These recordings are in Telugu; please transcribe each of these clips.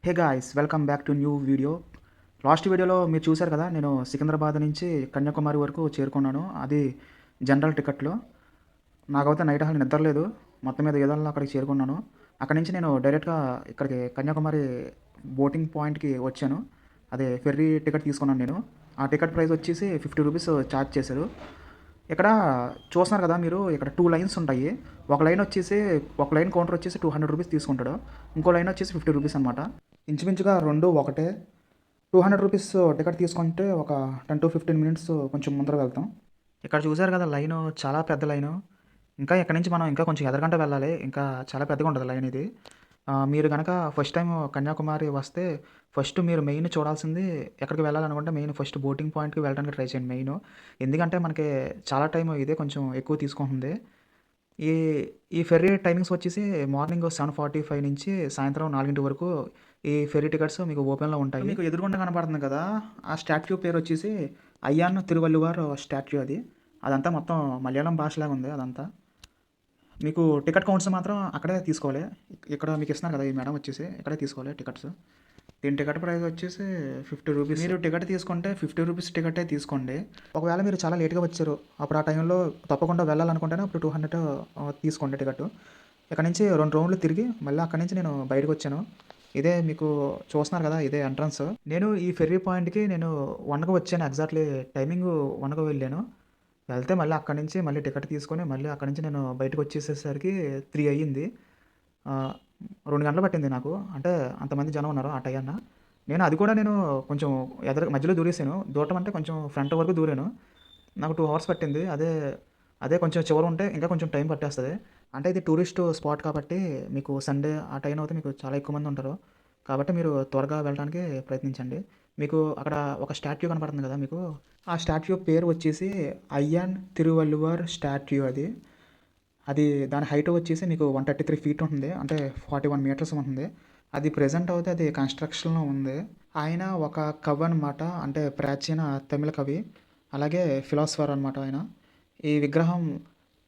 Hey guys welcome back to new video. Last వీడియోలో మీరు చూశారు కదా, నేను సికింద్రాబాద్ నుంచి కన్యాకుమారి వరకు చేరుకున్నాను. అది జనరల్ టికెట్లో. నాకైతే నైట్ అసలు నిద్ర లేదు. మొత్తం మీద ఏదన్నా అక్కడికి చేరుకున్నాను. అక్కడి నుంచి నేను డైరెక్ట్గా ఇక్కడికి కన్యాకుమారి బోటింగ్ పాయింట్కి వచ్చాను. అదే ఫెర్రీ టికెట్ తీసుకున్నాను నేను. ఆ టికెట్ ప్రైస్ వచ్చేసి 50 రూపీస్ ఛార్జ్ చేశారు. ఇక్కడ చూస్తున్నారు కదా మీరు, ఇక్కడ 2 లైన్స్ ఉంటాయి. ఒక లైన్ కౌంటర్ వచ్చేసి 200 రూపీస్ తీసుకుంటాడు. ఇంకో లైన్ వచ్చేసి 50 రూపీస్ అనమాట. ఇంచుమించుగా రెండు ఒకటే. 200 రూపీస్ టికెట్ తీసుకుంటే ఒక 10 to 15 మినిట్స్ కొంచెం ముందర వెళ్తాం. ఇక్కడ చూసారు కదా లైను, చాలా పెద్ద లైను. ఇంకా ఇక్కడ నుంచి మనం ఇంకా కొంచెం ఎదరగంట వెళ్ళాలి. ఇంకా చాలా పెద్దగా ఉంటుంది లైన్ ఇది. మీరు గనక ఫస్ట్ టైం కన్యాకుమారి వస్తే ఫస్ట్ మీరు మెయిన్ చూడాల్సింది, ఎక్కడికి వెళ్ళాలనుకుంటే మెయిన్ ఫస్ట్ బోటింగ్ పాయింట్కి వెళ్ళడానికి ట్రై చేయండి మెయిన్. ఎందుకంటే మనకి చాలా టైం ఇదే కొంచెం ఎక్కువ తీసుకుంటుంది. ఈ ఈ ఫెర్రీ టైమింగ్స్ వచ్చేసి మార్నింగ్ 7:45 నుంచి సాయంత్రం 4 వరకు ఈ ఫెర్రీ టికెట్స్ మీకు ఓపెన్లో ఉంటాయి. మీకు ఎదురుగుండా కనపడుతుంది కదా, ఆ స్టాట్యూ పేరు వచ్చేసి అయ్యాన్ తిరువల్లువార్ స్టాట్యూ. అదంతా మొత్తం మలయాళం భాషలాగా ఉంది అదంతా. మీకు టికెట్ కౌంట్స్ మాత్రం అక్కడే తీసుకోవాలి. ఇక్కడ మీకు ఇస్తున్నారు కదా ఈ మేడం వచ్చేసి, ఇక్కడే తీసుకోవాలి టికెట్స్. దీని టికెట్ ప్రైస్ వచ్చేసి 50 రూపీస్. మీరు టికెట్ తీసుకుంటే 50 రూపీస్ టికెటే తీసుకోండి. ఒకవేళ మీరు చాలా లేట్గా వచ్చారు, అప్పుడు ఆ టైంలో తప్పకుండా వెళ్ళాలనుకుంటేనే అప్పుడు 200 తీసుకోండి టికెట్. ఇక్కడ నుంచి 2 రౌండ్లు తిరిగి మళ్ళీ అక్కడి నుంచి నేను బయటకు వచ్చాను. ఇదే మీకు చూస్తున్నారు కదా, ఇదే ఎంట్రన్స్. నేను ఈ ఫెర్రీ పాయింట్కి నేను 1కి వచ్చాను. ఎగ్జాక్ట్లీ టైమింగ్ 1కి వెళ్ళాను. వెళ్తే మళ్ళీ అక్కడి నుంచి మళ్ళీ టికెట్ తీసుకొని మళ్ళీ అక్కడి నుంచి నేను బయటకు వచ్చేసేసరికి 3 అయ్యింది. 2 గంటలు పట్టింది నాకు. అంటే అంతమంది జనం ఉన్నారు ఆ టయాన. నేను కొంచెం మధ్యలో దూరేసాను. దూరటం అంటే కొంచెం ఫ్రంట్ వరకు దూరాను. నాకు 2 అవర్స్ పట్టింది. అదే అదే కొంచెం చివర ఉంటే ఇంకా కొంచెం టైం పట్టేస్తుంది. అంటే ఇది టూరిస్ట్ స్పాట్ కాబట్టి మీకు సండే ఆ టైం అయితే మీకు చాలా ఎక్కువ మంది ఉంటారు. కాబట్టి మీరు త్వరగా వెళ్ళడానికి ప్రయత్నించండి. మీకు అక్కడ ఒక స్టాట్యూ కనపడుతుంది కదా మీకు, ఆ స్టాట్యూ పేరు వచ్చేసి అయ్యాన్ తిరువల్లువర్ స్టాట్యూ. అది దాని హైట్ వచ్చేసి మీకు 133 ఫీట్ ఉంటుంది. అంటే 41 మీటర్స్ ఉంటుంది. అది ప్రెజెంట్ అయితే అది కన్స్ట్రక్షన్లో ఉంది. ఆయన ఒక కవి అనమాట, అంటే ప్రాచీన తమిళ కవి, అలాగే ఫిలాసఫర్ అనమాట ఆయన. ఈ విగ్రహం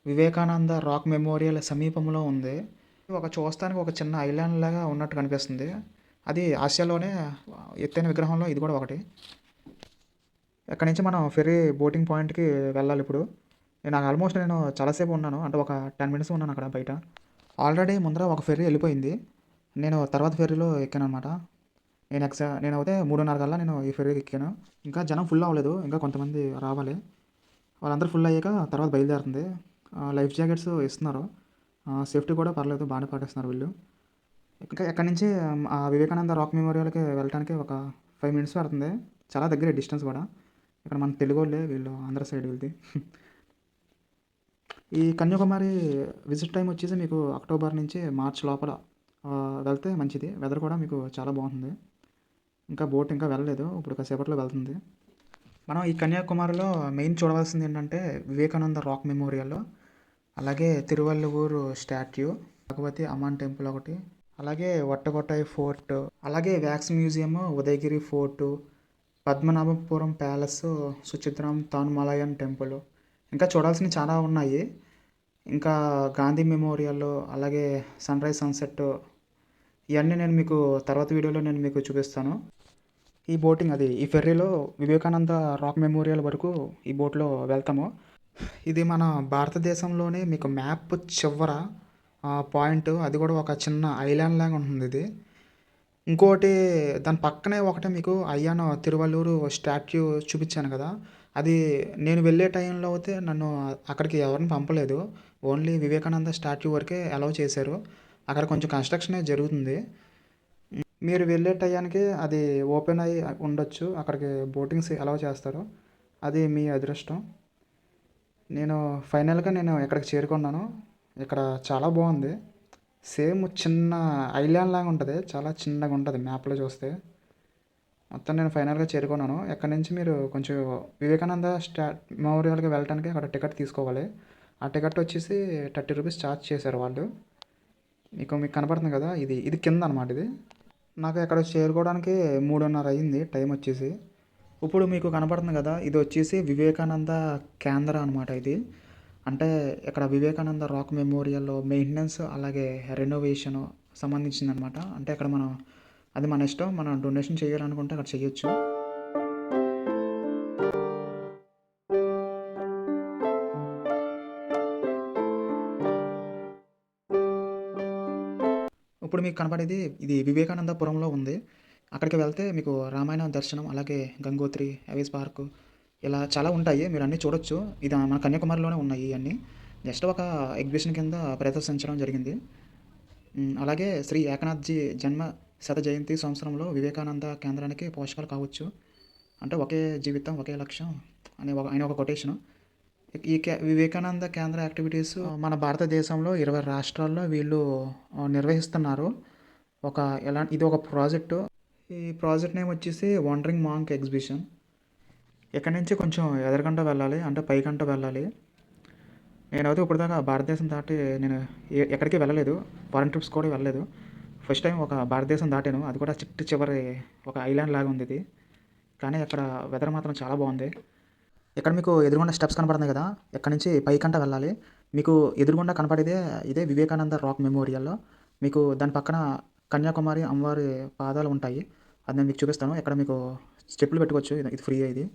వివేకానంద రాక్ మెమోరియల్ సమీపంలో ఉంది. చూస్తానికి ఒక చిన్న ఐలాండ్ లాగా ఉన్నట్టు కనిపిస్తుంది. అది ఆసియాలోనే ఎత్తైన విగ్రహంలో ఇది కూడా ఒకటి. అక్కడి నుంచి మనం ఫెర్రీ బోటింగ్ పాయింట్కి వెళ్ళాలి ఇప్పుడు. నేను చాలాసేపు ఉన్నాను, అంటే ఒక 10 మినిట్స్ ఉన్నాను అక్కడ బయట. ఆల్రెడీ ముందర ఒక ఫెర్రీ వెళ్ళిపోయింది. నేను తర్వాత ఫెర్రీలో ఎక్కాను అనమాట. నేనైతే 3:30 కల్లా నేను ఈ ఫెర్రీకి ఎక్కాను. ఇంకా జనం ఫుల్ అవ్వలేదు, ఇంకా కొంతమంది రావాలి. వాళ్ళందరూ ఫుల్ అయ్యాక తర్వాత బయలుదేరుతుంది. లైఫ్ జాకెట్స్ ఇస్తున్నారు. సేఫ్టీ కూడా పర్లేదు, బాగానే పాటిస్తున్నారు వీళ్ళు. ఇంకా ఎక్కడి నుంచి ఆ వివేకానంద రాక్ మెమోరియల్కి వెళ్ళడానికి ఒక 5 మినిట్స్ పడుతుంది. చాలా దగ్గరే డిస్టెన్స్ కూడా. ఇక్కడ మన తెలుగు వాళ్ళే, వీళ్ళు ఆంధ్ర సైడ్ వీళ్ళది. ఈ కన్యాకుమారి విజిట్ టైం వచ్చేసి మీకు అక్టోబర్ నుంచి మార్చ్ లోపల వెళ్తే మంచిది. వెదర్ కూడా మీకు చాలా బాగుంటుంది. ఇంకా బోట్ ఇంకా వెళ్ళలేదు, ఇప్పుడు కాసేపట్లో వెళ్తుంది. మనం ఈ కన్యాకుమారిలో మెయిన్ చూడవలసింది ఏంటంటే వివేకానంద రాక్ మెమోరియల్, అలాగే తిరువల్లువూరు స్టాట్యూ, భగవతి అమ్మాన్ టెంపుల్ ఒకటి, అలాగే వట్టకొట్టాయి ఫోర్ట్, అలాగే wax museum, Udayagiri fort, Padmanabhapuram palace, Suchindram Thanumalayan temple. ఇంకా చూడాల్సినవి చాలా ఉన్నాయి. ఇంకా గాంధీ మెమోరియల్, అలాగే సన్ రైజ్ సన్సెట్, ఇవన్నీ నేను మీకు తర్వాత వీడియోలో నేను మీకు చూపిస్తాను. ఈ ఫెర్రీలో వివేకానంద రాక్ మెమోరియల్ వరకు ఈ బోట్లో వెళ్తాము. ఇది మన భారతదేశంలోనే మీకు మ్యాప్ చివర పాయింట్. అది కూడా ఒక చిన్న ఐలాండ్ లాగా ఉంటుంది ఇది. ఇంకోటి దాని పక్కనే ఒకటే మీకు అయ్యాను తిరువల్లూరు స్టాట్యూ చూపించాను కదా, అది నేను వెళ్ళే టైంలో అయితే నన్ను అక్కడికి ఎవరిని పంపలేదు. ఓన్లీ వివేకానంద స్టాట్యూ వరకే అలౌ చేశారు. అక్కడ కొంచెం కన్స్ట్రక్షనే జరుగుతుంది. మీరు వెళ్ళే టయానికి అది ఓపెన్ అయి ఉండొచ్చు, అక్కడికి బోటింగ్స్ అలౌ చేస్తారు. అది మీ అదృష్టం. నేను ఇక్కడికి చేరుకున్నాను. ఇక్కడ చాలా బాగుంది. సేమ్ చిన్న ఐలాండ్ లాగా ఉంటుంది, చాలా చిన్నగా ఉంటుంది మ్యాప్లో చూస్తే. మొత్తం నేను ఫైనల్గా చేరుకున్నాను. ఎక్కడి నుంచి మీరు కొంచెం వివేకానంద మెమోరియల్కి వెళ్ళడానికి అక్కడ టికెట్ తీసుకోవాలి. ఆ టికెట్ వచ్చేసి 30 రూపీస్ ఛార్జ్ చేశారు వాళ్ళు. మీకు కనపడుతుంది కదా, ఇది కింద అనమాట. నాకు అక్కడ చేరుకోవడానికి 3:30 అయ్యింది టైం వచ్చేసి. ఇప్పుడు మీకు కనపడుతుంది కదా, ఇది వచ్చేసి వివేకానంద కేంద్ర అనమాట. అంటే ఇక్కడ వివేకానంద రాక్ మెమోరియల్ మెయింటెనెన్స్ అలాగే రెనోవేషన్ సంబంధించింది అనమాట. అంటే ఇక్కడ మనం అది మన ఇష్టం. మనం డొనేషన్ చేయాలనుకుంటే అక్కడ చేయొచ్చు. ఇప్పుడు మీకు కనపడేది ఇది వివేకానందపురంలో ఉంది. అక్కడికి వెళ్తే మీకు రామాయణ దర్శనం, అలాగే గంగోత్రి, అవేస్ పార్కు ఇలా చాలా ఉంటాయి. మీరన్నీ చూడొచ్చు. ఇది మన కన్యాకుమారిలోనే ఉన్నాయి ఇయన్నీ. జస్ట్ ఒక ఎగ్జిబిషన్ కింద ప్రదర్శించడం జరిగింది. అలాగే శ్రీ ఏకనాథ్‌జీ జన్మ శత జయంతి సంవత్సరంలో వివేకానంద కేంద్రానికి పోషకాలు కావచ్చు. అంటే ఒకే జీవితం ఒకే లక్ష్యం అనే ఆయన ఒక కొటేషను. ఈ వివేకానంద కేంద్ర యాక్టివిటీస్ మన భారతదేశంలో 20 రాష్ట్రాల్లో వీళ్ళు నిర్వహిస్తున్నారు. ఒక ఇది ఒక ప్రాజెక్టు. ఈ ప్రాజెక్ట్ నేమ్ వచ్చేసి వండరింగ్ మాంక్ ఎగ్జిబిషన్. ఇక్కడి నుంచి కొంచెం ఎదరకంట వెళ్ళాలి, అంటే పైకంట వెళ్ళాలి. నేనైతే ఇప్పటిదాకా భారతదేశం దాటి నేను ఎక్కడికి వెళ్ళలేదు. ఫారెన్ ట్రిప్స్ కూడా వెళ్ళలేదు. ఫస్ట్ టైం ఒక భారతదేశం దాటాను. అది కూడా చివరి ఒక ఐలాండ్ లాగా ఉంది ఇది. కానీ అక్కడ వెదర్ మాత్రం చాలా బాగుంది. ఇక్కడ మీకు ఎదురుగుండా స్టెప్స్ కనపడుతున్నాయి కదా, ఎక్కడి నుంచి పైకంట వెళ్ళాలి. మీకు ఎదురుగుండా కనపడేదే ఇదే వివేకానంద రాక్ మెమోరియల్. మీకు దాని పక్కన కన్యాకుమారి అమ్మవారి పాదాలు ఉంటాయి. అది నేను మీకు చూపిస్తాను. ఇక్కడ మీకు స్టెప్పులు పెట్టుకోవచ్చు. ఇది ఫ్రీ. ఇది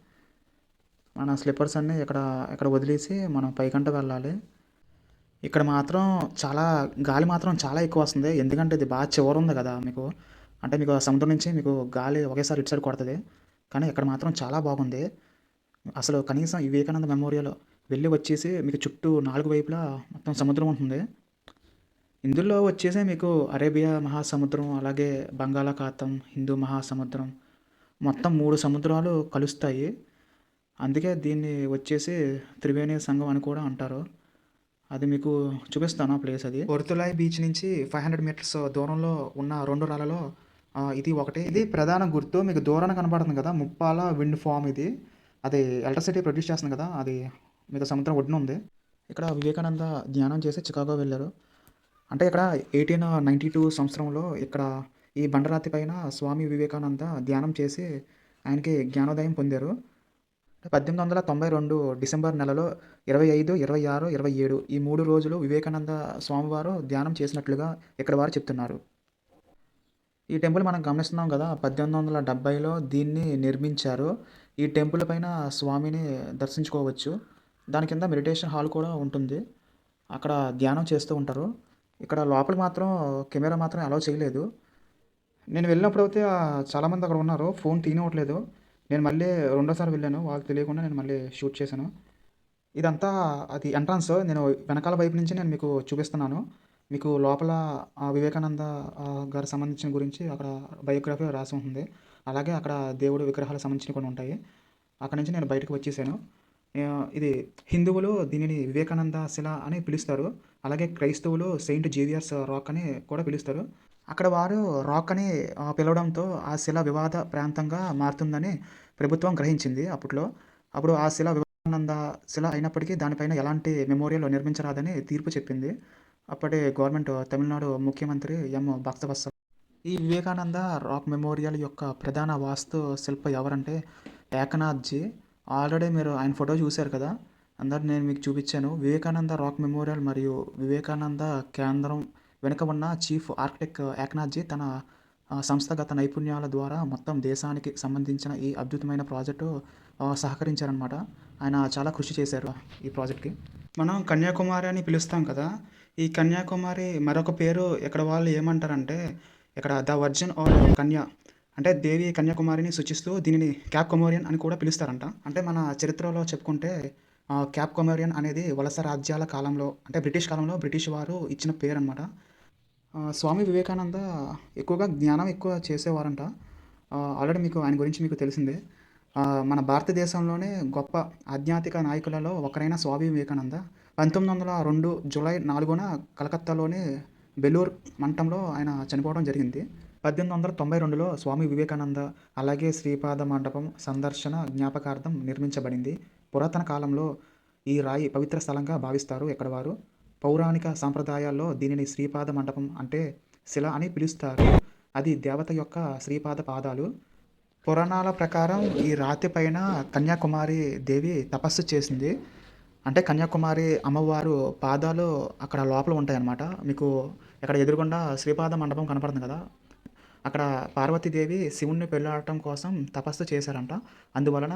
మన స్లిప్పర్స్ అన్నీ ఇక్కడ వదిలేసి మనం పైకంట వెళ్ళాలి. ఇక్కడ మాత్రం గాలి మాత్రం చాలా ఎక్కువ వస్తుంది. ఎందుకంటే ఇది బాగా చివరుంది కదా మీకు. అంటే మీకు సముద్రం నుంచి మీకు గాలి ఒకేసారి ఇటు సైడ్ కొడుతుంది. కానీ ఇక్కడ మాత్రం చాలా బాగుంది. అసలు కనీసం ఈ వివేకానంద మెమోరియల్ వెళ్ళి వచ్చేసి మీకు చుట్టూ 4 వైపులా మొత్తం సముద్రం ఉంటుంది. ఇందులో వచ్చేసి మీకు అరేబియా మహాసముద్రం, అలాగే బంగాళాఖాతం, హిందూ మహాసముద్రం మొత్తం 3 సముద్రాలు కలుస్తాయి. అందుకే దీన్ని వచ్చేసి త్రివేణి సంగమం అని కూడా అంటారు. అది మీకు చూపిస్తాను ఆ ప్లేస్. అది వర్తులాయ్ బీచ్ నుంచి 500 మీటర్స్ దూరంలో ఉన్న 2 రాళ్ళలో ఇది ఒకటి. ఇది ప్రధాన గుర్తు. మీకు దూరాన కనబడుతుంది కదా, ముప్పాల విండ్ ఫామ్ ఇది. అది ఎలక్ట్రిసిటీ ప్రొడ్యూస్ చేస్తుంది కదా, అది మీకు సముద్రం ఒడ్డున ఉంది. ఇక్కడ వివేకానంద ధ్యానం చేసి చికాగో వెళ్ళారు. అంటే ఇక్కడ 1892 సంవత్సరంలో ఇక్కడ ఈ బండరాతి పైన స్వామి వివేకానంద ధ్యానం చేసి ఆయనకి జ్ఞానోదయం పొందారు. 1892 డిసెంబర్ నెలలో 25, 26, 27 ఈ 3 రోజులు వివేకానంద స్వామివారు ధ్యానం చేసినట్లుగా ఇక్కడ వారు చెప్తున్నారు. ఈ టెంపుల్ మనం గమనిస్తున్నాం కదా, 1870లో దీన్ని నిర్మించారు. ఈ టెంపుల్ పైన స్వామిని దర్శించుకోవచ్చు. దాని కింద మెడిటేషన్ హాల్ కూడా ఉంటుంది. అక్కడ ధ్యానం చేస్తూ ఉంటారు. ఇక్కడ లోపల మాత్రం కెమెరా మాత్రం అలౌ చేయలేదు. నేను వెళ్ళినప్పుడు అయితే చాలామంది అక్కడ ఉన్నారు, ఫోన్ తీయనివ్వట్లేదు. నేను మళ్ళీ రెండోసారి వెళ్ళాను, వాళ్ళకి తెలియకుండా నేను మళ్ళీ షూట్ చేశాను. ఇదంతా అది ఎంట్రన్స్. నేను వెనకాల వైపు నుంచి నేను మీకు చూపిస్తున్నాను. మీకు లోపల వివేకానంద గారికి సంబంధించిన గురించి అక్కడ బయోగ్రఫీ రాసి ఉంటుంది. అలాగే అక్కడ దేవుడు విగ్రహాలకు సంబంధించినవి కొన్ని ఉంటాయి. అక్కడ నుంచి నేను బయటకు వచ్చేసాను. ఇది హిందువులు దీనిని వివేకానంద శిల అని పిలుస్తారు. అలాగే క్రైస్తవులు సెయింట్ జేవియర్స్ రాక్ అని కూడా పిలుస్తారు. అక్కడ వారు రాక్ అని పిలవడంతో ఆ శిల వివాద ప్రాంతంగా మారుతుందని ప్రభుత్వం గ్రహించింది అప్పట్లో. అప్పుడు ఆ శిల వివేకానంద శిల అయినప్పటికీ దానిపైన ఎలాంటి మెమోరియల్ నిర్మించరాదని తీర్పు చెప్పింది అప్పటి గవర్నమెంట్, తమిళనాడు ముఖ్యమంత్రి ఎం భక్తవత్సల. ఈ వివేకానంద రాక్ మెమోరియల్ యొక్క ప్రధాన వాస్తు శిల్ప ఎవరంటే ఏకనాథ్జీ. ఆల్రెడీ మీరు ఆయన ఫోటో చూశారు కదా, అందరు నేను మీకు చూపించాను. వివేకానంద రాక్ మెమోరియల్ మరియు వివేకానంద కేంద్రం వెనుక ఉన్న చీఫ్ ఆర్కిటెక్ట్ ఏకనాథ్జీ తన సంస్థాగత నైపుణ్యాల ద్వారా మొత్తం దేశానికి సంబంధించిన ఈ అద్భుతమైన ప్రాజెక్టు సహకరించారనమాట. ఆయన చాలా కృషి చేశారు ఈ ప్రాజెక్ట్కి. మనం కన్యాకుమారి అని పిలుస్తాం కదా, ఈ కన్యాకుమారి మరొక పేరు ఇక్కడ వాళ్ళు ఏమంటారంటే ఇక్కడ ద వర్జిన్ ఆర్ కన్యా, అంటే దేవి కన్యాకుమారిని సూచిస్తూ దీనిని క్యాప్ కొమోరియన్ అని కూడా పిలుస్తారంట. అంటే మన చరిత్రలో చెప్పుకుంటే క్యాప్ కొమోరియన్ అనేది వలస రాజ్యాల కాలంలో, అంటే బ్రిటిష్ కాలంలో బ్రిటిష్ వారు ఇచ్చిన పేరు అనమాట. స్వామి వివేకానంద ఎక్కువగా జ్ఞానం ఎక్కువ చేసేవారంట. ఆల్రెడీ మీకు ఆయన గురించి మీకు తెలిసిందే. మన భారతదేశంలోనే గొప్ప ఆధ్యాత్మిక నాయకులలో ఒకరైన స్వామి వివేకానంద 1902 జూలై 4న కలకత్తాలోని బెలూర్ మంటంలో ఆయన చనిపోవడం జరిగింది. 1892లో స్వామి వివేకానంద అలాగే శ్రీపాద మండపం సందర్శన జ్ఞాపకార్థం నిర్మించబడింది. పురాతన కాలంలో ఈ రాయి పవిత్ర స్థలంగా భావిస్తారు ఇక్కడ వారు. పౌరాణిక సాంప్రదాయాల్లో దీనిని శ్రీపాద మండపం అంటే శిల అని పిలుస్తారు. అది దేవత యొక్క శ్రీపాద పాదాలు. పురాణాల ప్రకారం ఈ రాతి పైన కన్యాకుమారి దేవి తపస్సు చేసింది. అంటే కన్యాకుమారి అమ్మవారు పాదాలు అక్కడ లోపల ఉంటాయన్నమాట. మీకు ఇక్కడ ఎదురుగుండా శ్రీపాద మండపం కనపడుతుంది కదా, అక్కడ పార్వతీదేవి శివుడిని పెళ్ళాడటం కోసం తపస్సు చేశారంట. అందువలన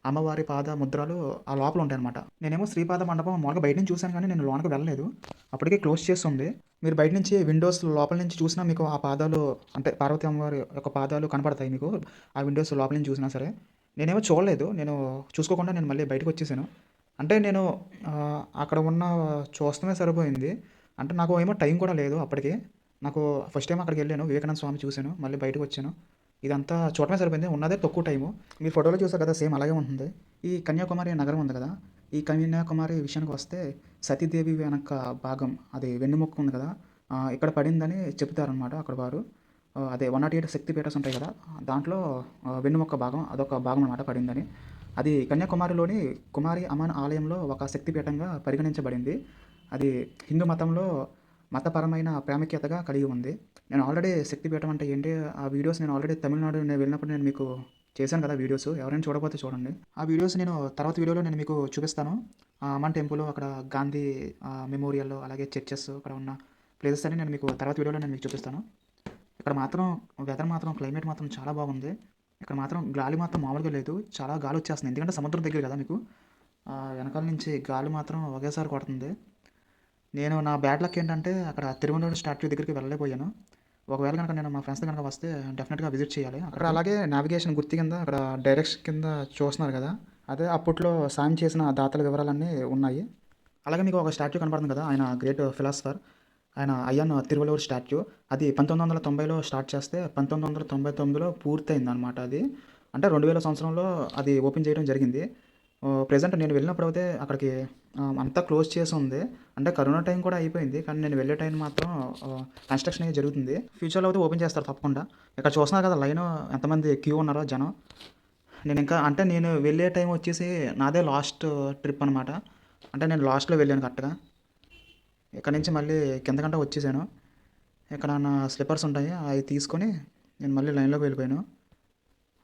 అమ్మవారి పాద ముద్రలు ఆ లోపల ఉంటాయన్నమాట. నేనేమో శ్రీపాద మండపం మామూలుగా బయట నుంచి చూశాను కానీ నేను లోనకి వెళ్ళలేదు. అప్పటికే క్లోజ్ చేసి ఉంది. మీరు బయట నుంచి విండోస్ లోపల నుంచి చూసినా మీకు ఆ పాదాలు అంటే పార్వతీ అమ్మవారి యొక్క పాదాలు కనపడతాయి మీకు. ఆ విండోస్ లోపల నుంచి చూసినా సరే. నేనేమో చూడలేదు. నేను చూసుకోకుండా నేను మళ్ళీ బయటకొచ్చేసాను. అంటే నేను అక్కడ ఉన్న చూస్తమే సరిపోయింది. అంటే నాకు ఏమో టైం కూడా లేదు అప్పటికి. నాకు ఫస్ట్ టైమ్ అక్కడికెళ్ళాను. వివేకానంద స్వామి చూసాను. మళ్ళీ బయటకొచ్చాను. ఇదంతా చూడటమే సరిపోయింది. ఉన్నదే తక్కువ టైము. మీరు ఫోటోలో చూసారు కదా! సేమ్ అలాగే ఉంటుంది. ఈ కన్యాకుమారి నగరం ఉంది కదా! ఈ కన్యాకుమారి విషయానికొస్తే సతీదేవి వెనక భాగం అది వెన్నెముక్క ఉంది కదా! ఇక్కడ పడిందని చెప్తారనమాట అక్కడ వారు. అదే 108 శక్తి పీఠాస్ ఉంటాయి కదా! దాంట్లో వెన్నెముక్క భాగం అదొక భాగం అనమాట పడిందని. అది కన్యాకుమారిలోని కుమారి అమ్మన్ ఆలయంలో ఒక శక్తిపీఠంగా పరిగణించబడింది. అది హిందూ మతంలో మతపరమైన ప్రాముఖ్యతగా కలిగి ఉంది. నేను ఆల్రెడీ శక్తిపీఠం అంటే ఏంటి ఆ వీడియోస్ నేను ఆల్రెడీ తమిళనాడు నేను వెళ్ళినప్పుడు నేను మీకు చేశాను కదా వీడియోస్. ఎవరైనా చూడకపోతే చూడండి. ఆ వీడియోస్ నేను తర్వాత వీడియోలో నేను మీకు చూపిస్తాను. అమ్మన్ టెంపుల్, అక్కడ గాంధీ మెమోరియల్, అలాగే చర్చెస్, అక్కడ ఉన్న ప్లేసెస్ అన్ని నేను మీకు తర్వాత వీడియోలో నేను మీకు చూపిస్తాను. ఇక్కడ మాత్రం వెదర్ మాత్రం క్లైమేట్ మాత్రం చాలా బాగుంది. ఇక్కడ మాత్రం గాలి మాత్రం మామూలుగా లేదు. చాలా గాలి వచ్చేస్తుంది. ఎందుకంటే సముద్రం దగ్గర కదా మీకు. వెనకాల నుంచి గాలి మాత్రం ఒకేసారి కొడుతుంది. నేను నా బ్యాడ్ లక్ ఏంటంటే అక్కడ తిరుమల స్టాట్యూ దగ్గరికి వెళ్ళలేకపోయాను. ఒకవేళ కనుక నేను మా ఫ్రెండ్స్‌తో కనుక వస్తే డెఫినిట్‌గా విజిట్ చేయాలి. అక్కడ అలాగే నావిగేషన్ గుర్తు కింద అక్కడ డైరెక్షన్ కింద చూస్తున్నారు కదా! అదే అప్పట్లో సాయం చేసిన దాతల వివరాలన్నీ ఉన్నాయి. అలాగే మీకు ఒక స్టాట్యూ కనపడుతుంది కదా! ఆయన గ్రేట్ ఫిలాసఫర్. ఆయన అయ్యన్ తిరువళ్ళూర్ స్టాట్యూ. అది 1990లో స్టార్ట్ చేస్తే 1999లో పూర్తయిందనమాట అది. అంటే 2000 సంవత్సరంలో అది ఓపెన్ చేయడం జరిగింది. ప్రెజెంట్ నేను వెళ్ళినప్పుడైతే అక్కడికి అంతా క్లోజ్ చేసి ఉంది. అంటే కరోనా టైం కూడా అయిపోయింది. కానీ నేను వెళ్ళే టైం మాత్రం కన్‌స్ట్రక్షన్ అనేది జరుగుతుంది. ఫ్యూచర్‌లో అయితే ఓపెన్ చేస్తారు తప్పకుండా. ఇక్కడ చూస్తున్నారు కదా లైను ఎంతమంది క్యూ ఉన్నారో జనం. నేను వెళ్ళే టైం వచ్చేసి నాదే లాస్ట్ ట్రిప్ అనమాట. అంటే నేను లాస్ట్‌లో వెళ్ళాను కరెక్ట్‌గా. ఇక్కడ నుంచి మళ్ళీ కిందకంట వచ్చేసాను. ఇక్కడ నా స్లిప్పర్స్ ఉంటాయి. అవి తీసుకొని నేను మళ్ళీ లైన్‌లోకి వెళ్ళిపోయాను.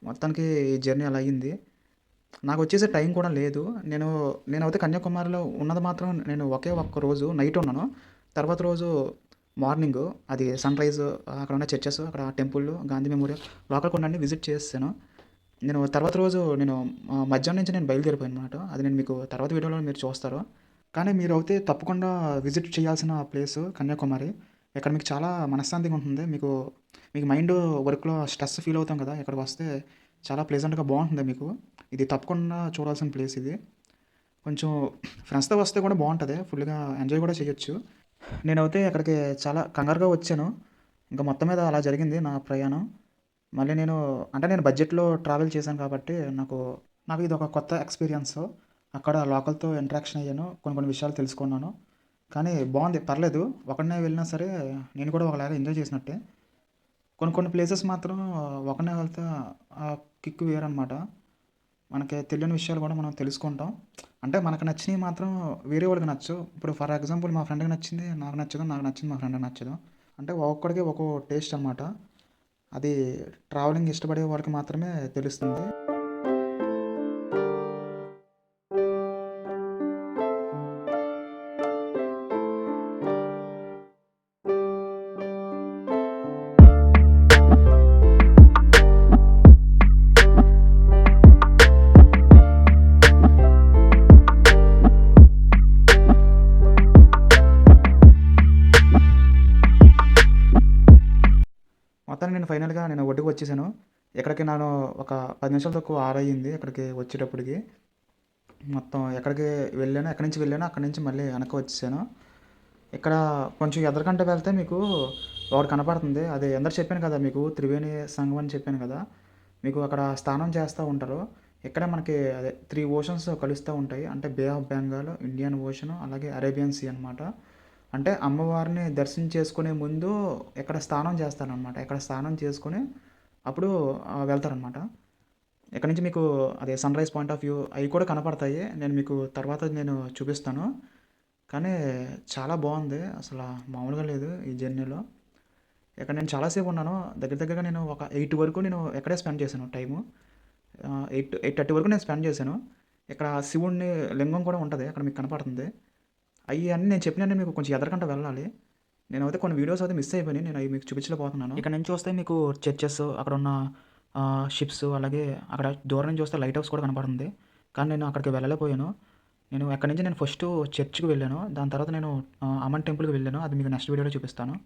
మొత్తానికి ఈ జర్నీ అలా అయ్యింది. నాకొచ్చేసే టైం కూడా లేదు. నేనైతే కన్యాకుమారిలో ఉన్నది మాత్రం నేను ఒకే ఒక్క రోజు నైట్ ఉన్నాను. తర్వాత రోజు మార్నింగు అది సన్‌రైజ్ అక్కడ ఉన్న చర్చెస్, అక్కడ టెంపుల్, గాంధీ మెమోరియల్ లోకల్ కొన్నన్నీ విజిట్ చేసేసాను. నేను తర్వాత రోజు మధ్యాహ్నం నుంచి నేను బయలుదేరిపోయానన్నమాట. అది నేను మీకు తర్వాత వీడియోలో మీరు చూస్తారు. కానీ మీరైతే తప్పకుండా విజిట్ చేయాల్సిన ప్లేసు కన్యాకుమారి. ఇక్కడ మీకు చాలా మనశ్శాంతిగా ఉంటుంది. మీకు మైండ్ వర్క్‌లో స్ట్రెస్ ఫీల్ అవుతాం కదా! ఇక్కడికొస్తే చాలా ప్లెజెంట్‌గా బావుంటుంది మీకు. ఇది తప్పకుండా చూడాల్సిన ప్లేస్ ఇది. కొంచెం ఫ్రెండ్స్‌తో వస్తే కూడా బావుంటది. ఫుల్‌గా ఎంజాయ్ కూడా చేయొచ్చు. నేనైతే అక్కడికి చాలా కంగారుగా వచ్చాను. ఇంక మొత్తం మీద అలా జరిగింది నా ప్రయాణం. మళ్ళీ నేను బడ్జెట్‌లో ట్రావెల్ చేశాను కాబట్టి నాకు ఇదొక కొత్త ఎక్స్‌పీరియన్స్. అక్కడ లోకల్‌తో ఇంటరాక్షన్ అయ్యాను. కొన్ని విషయాలు తెలుసుకున్నాను. కానీ బావుంది పర్లేదు. ఒక్కడినే వెళ్ళినా సరే నేను కూడా ఒకలాగా ఎంజాయ్ చేసినట్టే. కొన్ని ప్లేసెస్ మాత్రం ఒక్కడినే వెళ్తే ఆ కిక్ వేరనమాట. మనకి తెలియని విషయాలు కూడా మనం తెలుసుకుంటాం. అంటే మనకు నచ్చినవి మాత్రం వేరే వాళ్ళకి నచ్చవు. ఇప్పుడు ఫర్ ఎగ్జాంపుల్ మా ఫ్రెండ్‌కి నచ్చింది నాకు నచ్చదు. నాకు నచ్చింది మా ఫ్రెండ్‌కి నచ్చదు. అంటే ఒక్కొక్కడికి ఒక్కో టేస్ట్ అనమాట. అది ట్రావెలింగ్ ఇష్టపడే వాళ్ళకి మాత్రమే తెలుస్తుంది. మొత్తానికి నేను ఫైనల్‌గా ఒడ్డుకి వచ్చేసాను. ఇక్కడికి ఒక 10 నిమిషాలు తక్కువ 6 అయ్యింది ఇక్కడికి వచ్చేటప్పటికి. మొత్తం ఎక్కడి నుంచి వెళ్ళానో అక్కడి నుంచి మళ్ళీ వెనక్కి వచ్చేసాను. ఇక్కడ కొంచెం ఎదరకంట వెళ్తే మీకు ఒకటి కనపడుతుంది. అది ఇందాక చెప్పాను కదా మీకు త్రివేణి సంగమం అని చెప్పాను కదా! మీకు అక్కడ స్నానం చేస్తా ఉంటారు. ఇక్కడే మనకి అదే 3 ఓషన్స్ కలుస్తా ఉంటాయి. అంటే బే ఆఫ్ బెంగాల్, ఇండియన్ ఓషన్, అలాగే అరేబియన్ సీ అనమాట. అంటే అమ్మవారిని దర్శనం చేసుకునే ముందు ఇక్కడ స్నానం చేస్తారనమాట. ఇక్కడ స్నానం చేసుకొని అప్పుడు వెళ్తారనమాట. ఇక్కడ నుంచి మీకు అదే సన్‌రైజ్ పాయింట్ ఆఫ్ వ్యూ అవి కూడా కనపడతాయి. నేను మీకు తర్వాత చూపిస్తాను. కానీ చాలా బావుంది. మామూలుగా లేదు ఈ జర్నీలో. ఇక్కడ నేను చాలా సేపు ఉన్నాను. దగ్గరగా నేను ఒక 8 వరకు ఇక్కడే స్పెండ్ చేశాను టైము. 8:30 వరకు నేను స్పెండ్ చేశాను. ఇక్కడ శివుడిని లింగం కూడా ఉంటది. అక్కడ మీకు కనపడుతుంది. అన్నీ నేను చెప్పినవన్నీ మీకు కొంచెం ఎదరకంట వెళ్ళాలి. నేనైతే కొన్ని వీడియోస్ అయితే మిస్ అయిపోయినాయి. నేను అవి మీకు చూపించలేకపోతున్నాను. ఇక్కడ నుంచి చూస్తే మీకు చర్చెస్, అక్కడున్న షిప్స్, అలాగే అక్కడ దూరం నుంచి చూస్తే లైట్ హౌస్ కూడా కనపడుతుంది. కానీ నేను అక్కడికి వెళ్ళలేకపోయాను. అక్కడి నుంచి నేను ఫస్టు చర్చ్‌కి వెళ్ళాను. దాని తర్వాత నేను అమన్ టెంపుల్‌కి వెళ్ళాను. అది మీకు నెక్స్ట్ వీడియోలో చూపిస్తాను.